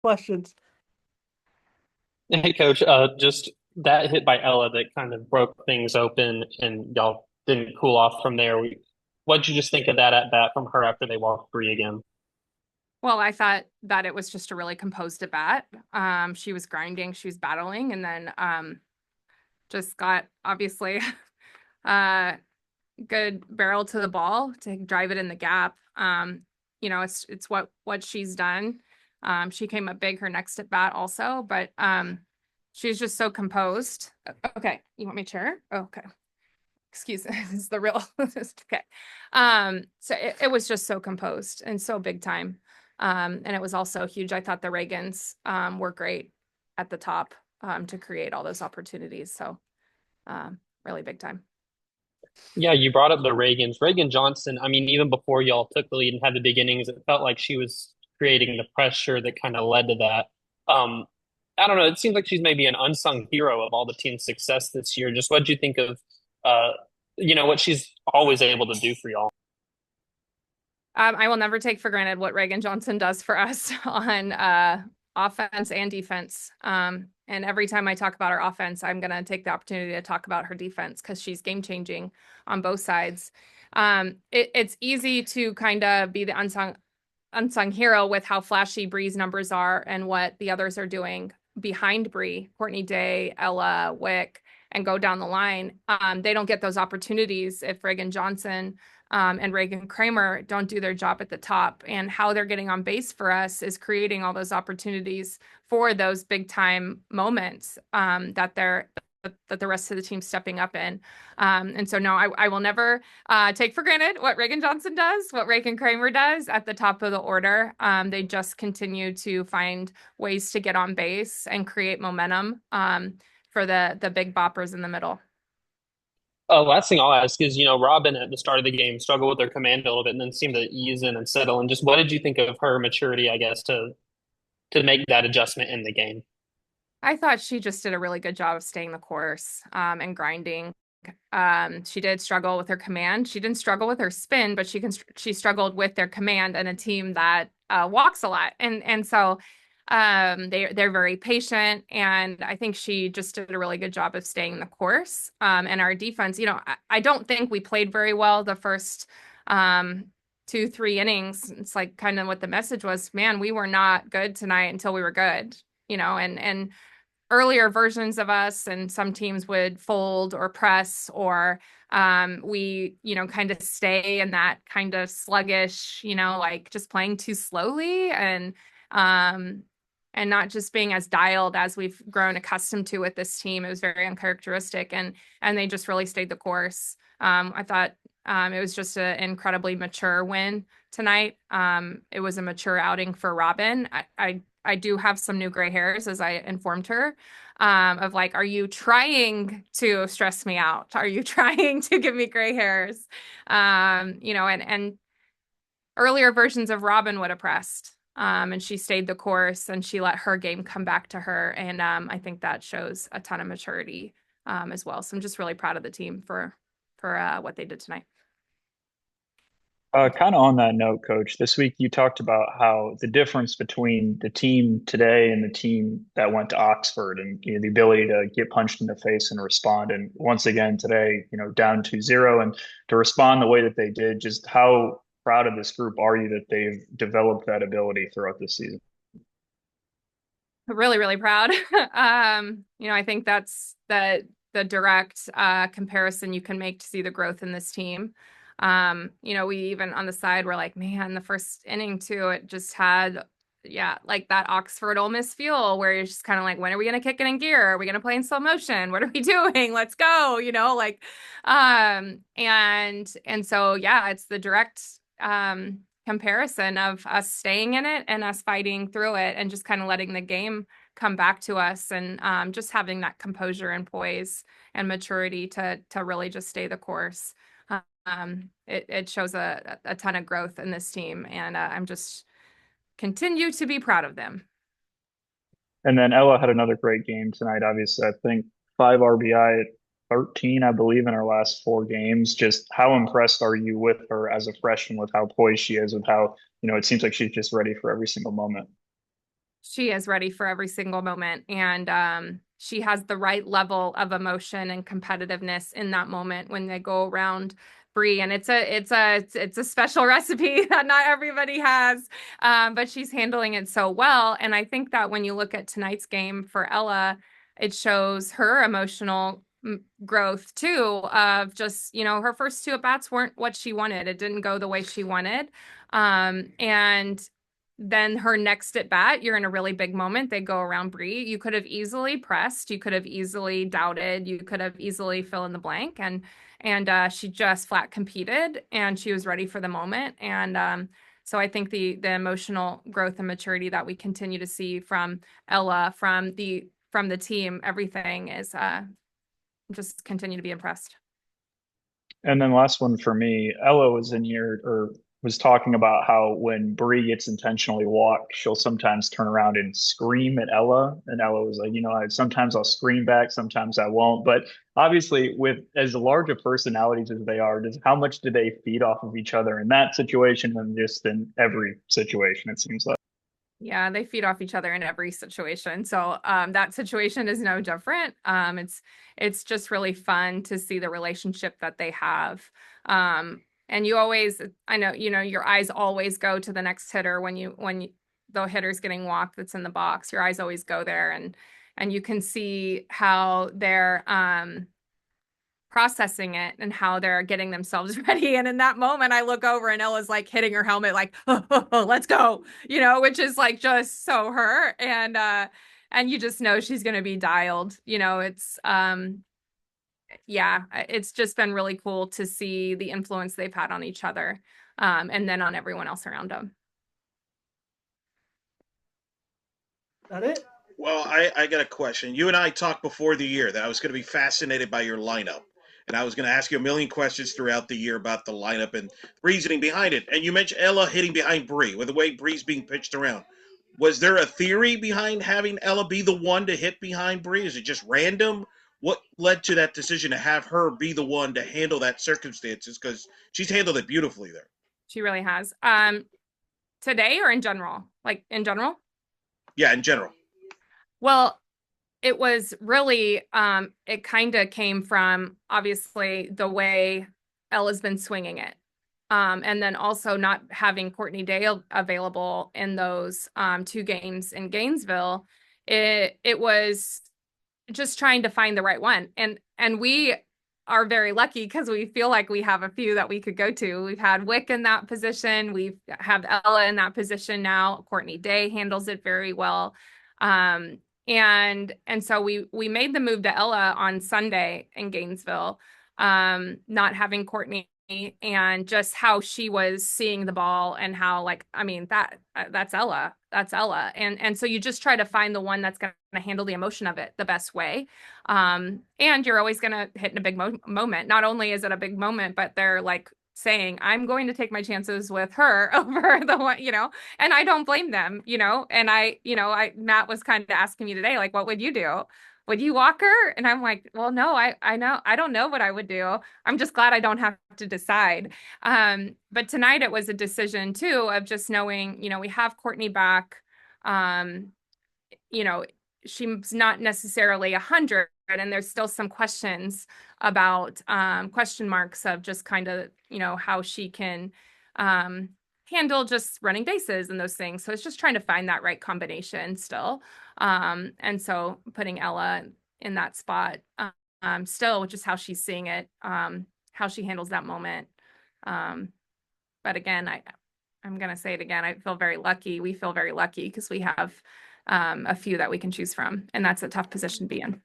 questions. Hey, Coach, just that hit by Ella that kind of broke things open and y'all didn't cool off from there. What'd you just think of that at bat from her after they walked free again? Well, I thought that it was just a really composed at bat. She was grinding, she was battling, and then just got obviously uh good barrel to the ball to drive it in the gap. It's what she's done. She came up big her next at bat also, but she's just so composed. Okay, you want me chair? Oh, okay. Excuse me, this is the real okay. So it was just so composed and so big time. And it was also huge. I thought the Reagans were great at the top to create all those opportunities. So really big time. Yeah, you brought up the Reagans. Reagan Johnson, I mean, even before y'all took the lead and had the beginnings, it felt like she was creating the pressure that kind of led to that. I don't know. It seems like she's maybe an unsung hero of all the team's success this year. Just what do you think of, uh, what she's always able to do for y'all? I will never take for granted what Reagan Johnson does for us on offense and defense. And every time I talk about our offense, I'm going to take the opportunity to talk about her defense because she's game changing on both sides. It's easy to kind of be the unsung hero with how flashy Bree's numbers are and what the others are doing behind Bree, Courtney Day, Ella, Wick, and go down the line. They don't get those opportunities if Reagan Johnson and Reagan Kramer don't do their job at the top. And how they're getting on base for us is creating all those opportunities for those big time moments that the rest of the team's stepping up in. And so, no, I will never take for granted what Reagan Johnson does, what Reagan Kramer does at the top of the order. They just continue to find ways to get on base and create momentum for the big boppers in the middle. Last thing I'll ask is, Robin at the start of the game struggled with her command a little bit and then seemed to ease in and settle. And just what did you think of her maturity, I guess, to make that adjustment in the game? I thought she just did a really good job of staying the course and grinding. She did struggle with her command. She didn't struggle with her spin, but she struggled with their command and a team that walks a lot. And so they're very patient, and I think she just did a really good job of staying the course. And our defense, I don't think we played very well the first 2, 3 innings. It's like kind of what the message was, man, we were not good tonight until we were good, and earlier versions of us and some teams would fold or press or we kind of stay in that kind of sluggish, like just playing too slowly and not just being as dialed as we've grown accustomed to with this team. It was very uncharacteristic, and they just really stayed the course. I thought it was just an incredibly mature win tonight. It was a mature outing for Robin. I do have some new gray hairs, as I informed her, of like, are you trying to stress me out? Are you trying to give me gray hairs? And earlier versions of Robin would have pressed. And she stayed the course and she let her game come back to her. And I think that shows a ton of maturity as well. So I'm just really proud of the team for what they did tonight. Kind of on that note, Coach, this week you talked about how the difference between the team today and the team that went to Oxford and the ability to get punched in the face and respond. And once again today, down 2-0 and to respond the way that they did, just how proud of this group are you that they've developed that ability throughout this season? Really, really proud. I think that's the direct comparison you can make to see the growth in this team. We even on the side were like, man, the first inning too, it just had, yeah, like that Oxford Ole Miss feel where you're just kind of like, when are we going to kick it in gear? Are we going to play in slow motion? What are we doing? Let's go, and so, yeah, it's the direct, comparison of us staying in it and us fighting through it and just kind of letting the game come back to us and just having that composure and poise and maturity to really just stay the course. It shows a ton of growth in this team, and I'm just continue to be proud of them. And then Ella had another great game tonight. Obviously, I think 5 RBI, 13, I believe, in her last 4 games. Just how impressed are you with her as a freshman, with how poised she is, with how, it seems like she's just ready for every single moment? She is ready for every single moment, and she has the right level of emotion and competitiveness in that moment when they go around Bree, and it's a special recipe that not everybody has, but she's handling it so well. And I think that when you look at tonight's game for Ella, it shows her emotional growth too, of just, her first two at bats weren't what she wanted. It didn't go the way she wanted. And then her next at bat, you're in a really big moment. They go around Bree. You could have easily pressed. You could have easily doubted. You could have easily fill in the blank. And she just flat competed, and she was ready for the moment. And so I think the emotional growth and maturity that we continue to see from Ella, from the team, everything is just continue to be impressed. And then last one for me, Ella was in here or was talking about how when Bree gets intentionally walked, she'll sometimes turn around and scream at Ella. And Ella was like, sometimes I'll scream back, sometimes I won't. But obviously, with as large of personalities as they are, how much do they feed off of each other in that situation and just in every situation, it seems like? Yeah, they feed off each other in every situation. So that situation is no different. It's just really fun to see the relationship that they have. And you always, I know, your eyes always go to the next hitter when the hitter's getting walked that's in the box. Your eyes always go there, and you can see how they're processing it and how they're getting themselves ready. And in that moment, I look over and Ella's like hitting her helmet, like, oh, let's go, which is like just so her. And you just know she's going to be dialed. Yeah, it's just been really cool to see the influence they've had on each other, and then on everyone else around them. That it? Well, I got a question. You and I talked before the year that I was going to be fascinated by your lineup. And I was going to ask you a million questions throughout the year about the lineup and reasoning behind it. And you mentioned Ella hitting behind Bree, with the way Bree's being pitched around. Was there a theory behind having Ella be the one to hit behind Bree? Is it just random? What led to that decision to have her be the one to handle that circumstances? Because she's handled it beautifully there. She really has. Today or in general? Like in general? Yeah, in general. Well, it was really, it kind of came from obviously the way Ella's been swinging it. And then also not having Courtney Dale available in those 2 games in Gainesville. It was just trying to find the right one. And we are very lucky because we feel like we have a few that we could go to. We've had Wick in that position. We have Ella in that position now. Courtney Day handles it very well. And so we made the move to Ella on Sunday in Gainesville, not having Courtney, and just how she was seeing the ball and how, like, I mean, that's Ella. And so you just try to find the one that's going to handle the emotion of it the best way. And you're always going to hit in a big moment. Not only is it a big moment, but they're like saying, I'm going to take my chances with her over the one, and I don't blame them, and Matt was kind of asking me today, like, what would you do? Would you walk her? And I'm like, well, no, I know, I don't know what I would do. I'm just glad I don't have to decide. But tonight it was a decision too, of just knowing, we have Courtney back. She's not necessarily 100, and there's still some questions about question marks of just kind of, how she can handle just running bases and those things. So it's just trying to find that right combination still. And so putting Ella in that spot still, just how she's seeing it, how she handles that moment. But again, I'm going to say it again. I feel very lucky. We feel very lucky because we have a few that we can choose from, and that's a tough position to be in.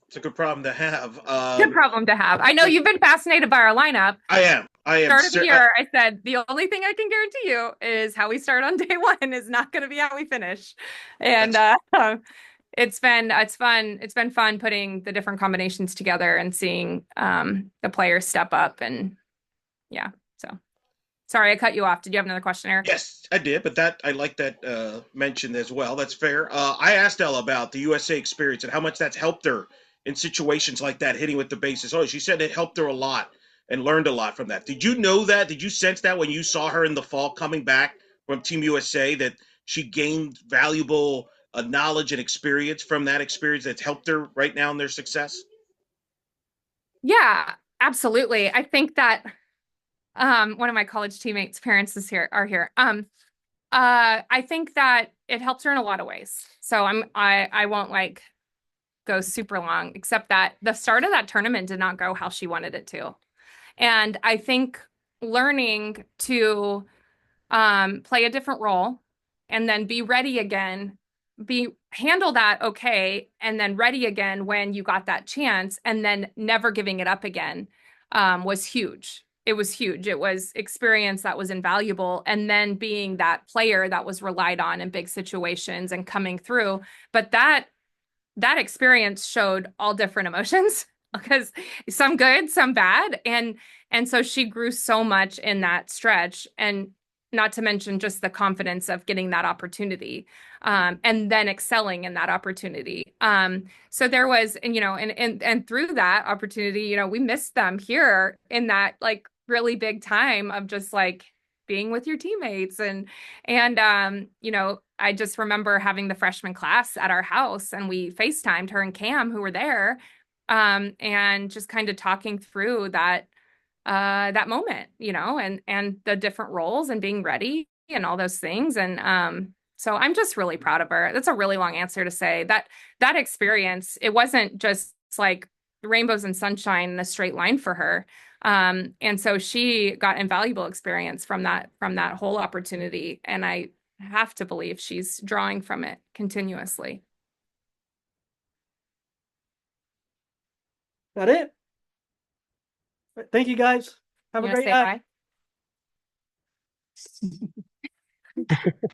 It's a good problem to have. Good problem to have. I know you've been fascinated by our lineup. I am. Start of the year, I said the only thing I can guarantee you is how we start on day 1 is not going to be how we finish. And it's been fun putting the different combinations together and seeing the players step up. And yeah, so sorry I cut you off. Did you have another question, Eric? Yes, I did, but I like that mentioned as well. That's fair. I asked Ella about the USA experience and how much that's helped her in situations like that, hitting with the bases. Oh, she said it helped her a lot and learned a lot from that. Did you know that? Did you sense that when you saw her in the fall coming back from Team USA, that she gained valuable a knowledge and experience from that experience that's helped her right now in their success? Yeah, absolutely. I think that one of my college teammates' parents are here. I think that it helps her in a lot of ways. So I won't like go super long, except that the start of that tournament did not go how she wanted it to. And I think learning to play a different role and then be ready again, handle that okay, and then ready again when you got that chance, and then never giving it up again was huge. It was huge. It was experience that was invaluable. And then being that player that was relied on in big situations and coming through. But that experience showed all different emotions because some good, some bad. And so she grew so much in that stretch, and not to mention just the confidence of getting that opportunity, and then excelling in that opportunity. So there was, and through that opportunity, we missed them here in that like really big time of just like being with your teammates. I just remember having the freshman class at our house, and we FaceTimed her and Cam, who were there, and just kind of talking through that moment, and the different roles and being ready and all those things. And so I'm just really proud of her. That's a really long answer to say that experience, it wasn't just like rainbows and sunshine in a straight line for her. And so she got invaluable experience from that whole opportunity. And I have to believe she's drawing from it continuously. That it? Thank you, guys. Have a You wanna great say night. bye?